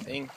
thing.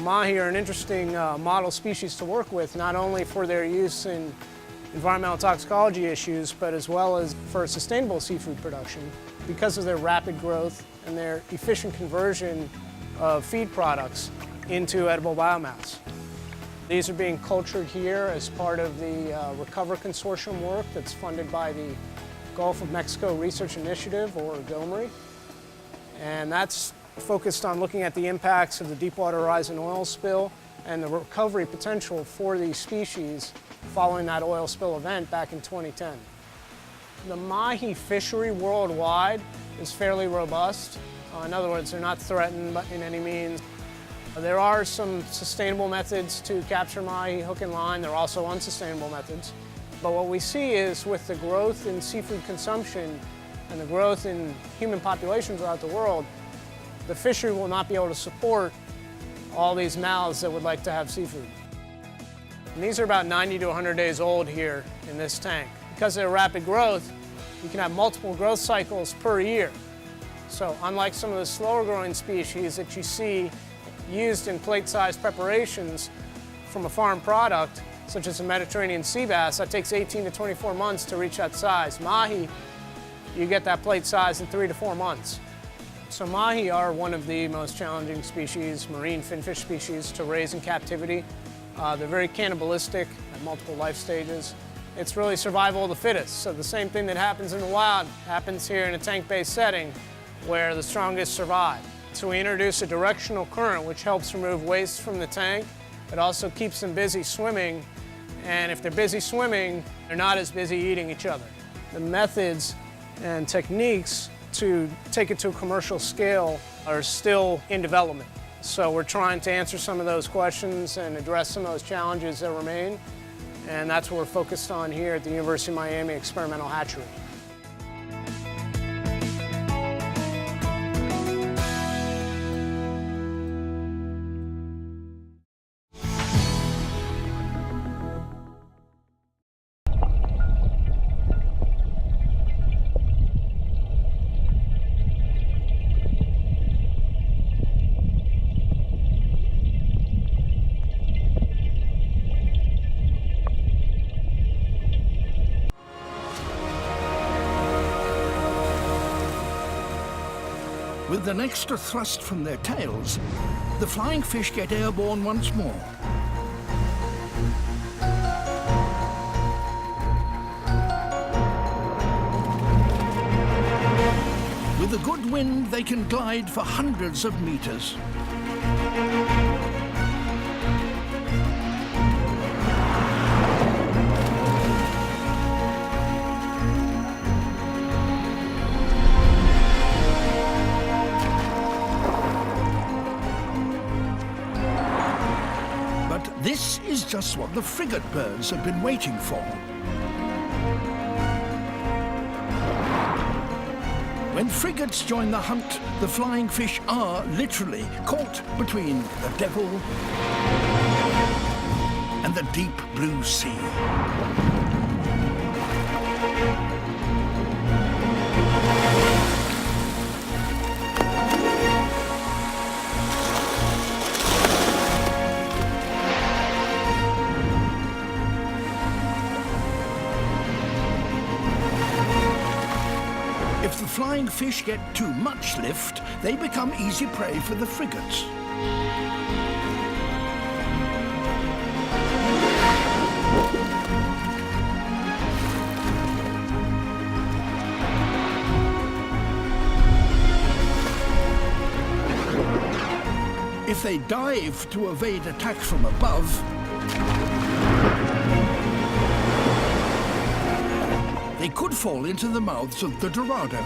Mahi are an interesting model species to work with, not only for their use in environmental toxicology issues, but as well as for sustainable seafood production because of their rapid growth and their efficient conversion of feed products into edible biomass. These are being cultured here as part of the Recover Consortium work that's funded by the Gulf of Mexico Research Initiative, or GOMRI, and that's focused on looking at the impacts of the Deepwater Horizon oil spill and the recovery potential for these species following that oil spill event back in 2010. The mahi fishery worldwide is fairly robust. In other words, they're not threatened in any means. There are some sustainable methods to capture mahi, hook and line. There are also unsustainable methods. But what we see is with the growth in seafood consumption and the growth in human populations throughout the world, the fishery will not be able to support all these mouths that would like to have seafood. And these are about 90 to 100 days old here in this tank. Because of their rapid growth, you can have multiple growth cycles per year. So unlike some of the slower growing species that you see used in plate-sized preparations from a farm product, such as a Mediterranean sea bass, that takes 18 to 24 months to reach that size. Mahi, you get that plate size in 3 to 4 months. So mahi are one of the most challenging species, marine finfish species, to raise in captivity. They're very cannibalistic at multiple life stages. It's really survival of the fittest. So the same thing that happens in the wild happens here in a tank-based setting where the strongest survive. So we introduce a directional current which helps remove waste from the tank. It also keeps them busy swimming, and if they're busy swimming, they're not as busy eating each other. The methods and techniques to take it to a commercial scale are still in development. So we're trying to answer some of those questions and address some of those challenges that remain, and that's what we're focused on here at the University of Miami Experimental Hatchery. With an extra thrust from their tails, the flying fish get airborne once more. With a good wind, they can glide for hundreds of meters. This is just what the frigate birds have been waiting for. When frigates join the hunt, the flying fish are literally caught between the devil and the deep blue sea. If the flying fish get too much lift, they become easy prey for the frigates. If they dive to evade attack from above, they could fall into the mouths of the Dorado.